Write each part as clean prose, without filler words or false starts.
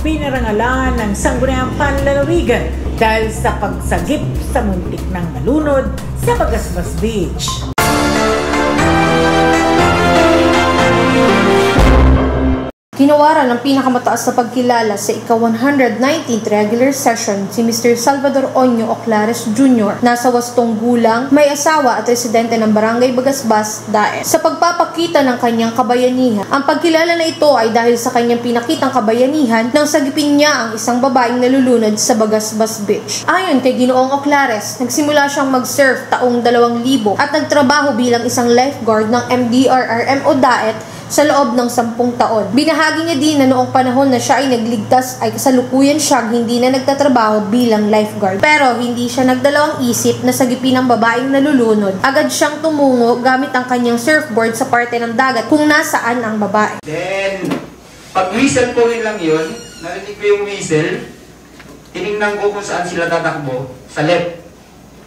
pinarangalan ng Sangguniang Panlalawigan dahil sa pagsagip sa muntik ng malunod sa Bagasbas Beach. Tinawaran ng pinakamataas na pagkilala sa ika-119th regular session si Mr. Salvador Onyo Oclares Jr. Nasa 80 gulang, may asawa at residente ng Barangay Bagasbas, Daet. Sa pagpapakita ng kanyang kabayanihan, ang pagkilala na ito ay dahil sa kanyang pinakitang kabayanihan nang sagipin niya ang isang babaeng nalulunod sa Bagasbas Beach. Ayon kay Ginoong Oclares, nagsimula siyang mag-surf taong 2000 at nagtrabaho bilang isang lifeguard ng MDRRMO Daet sa loob ng 10 taon. Binahagi niya din na noong panahon na siya ay nagligtas ay kasalukuyan siyang hindi na nagtatrabaho bilang lifeguard. Pero hindi siya nagdalawang isip na sagipin ng babaeng nalulunod. Agad siyang tumungo gamit ang kanyang surfboard sa parte ng dagat kung nasaan ang babae. Then, pag whistle po rin lang yun, narinig ko yung whistle, tinignan ko kung saan sila tatakbo, sa left,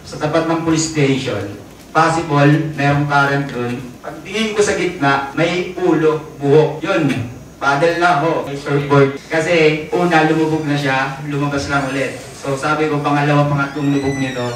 sa tapat ng police station. Possible, mayroong current dun. Pagtingin ko sa gitna, may ulo, buhok. Yun, paddle na ako, may surfboard. Kasi una, lumubog na siya, lumabas lang ulit. So sabi ko, pangatlong lubog nito,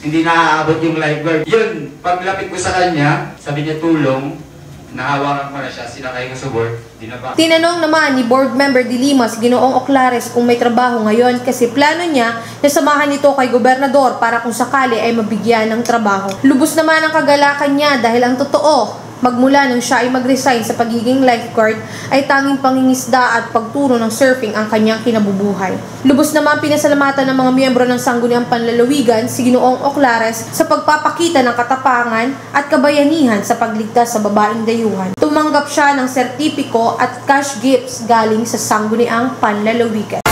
hindi naaabot yung lifeguard. Yun, paglapit ko sa kanya, sabi niya tulong, nahawakan ko na siya, sinakay ko sa board, dinaba. Tinanong naman ni board member de Lima si Ginoong Oclares kung may trabaho ngayon kasi plano niya na samahan ito kay gobernador para kung sakali ay mabigyan ng trabaho. Lubos naman ang kagalakan niya dahil ang totoo, magmula nang siya ay mag-resign sa pagiging lifeguard ay tanging pangingisda at pagturo ng surfing ang kanyang kinabubuhay. Lubos naman pinasalamatan ng mga miyembro ng Sangguniang Panlalawigan si Ginoong Oclares sa pagpapakita ng katapangan at kabayanihan sa pagligtas sa babaeng dayuhan. Tumanggap siya ng sertipiko at cash gifts galing sa Sangguniang Panlalawigan.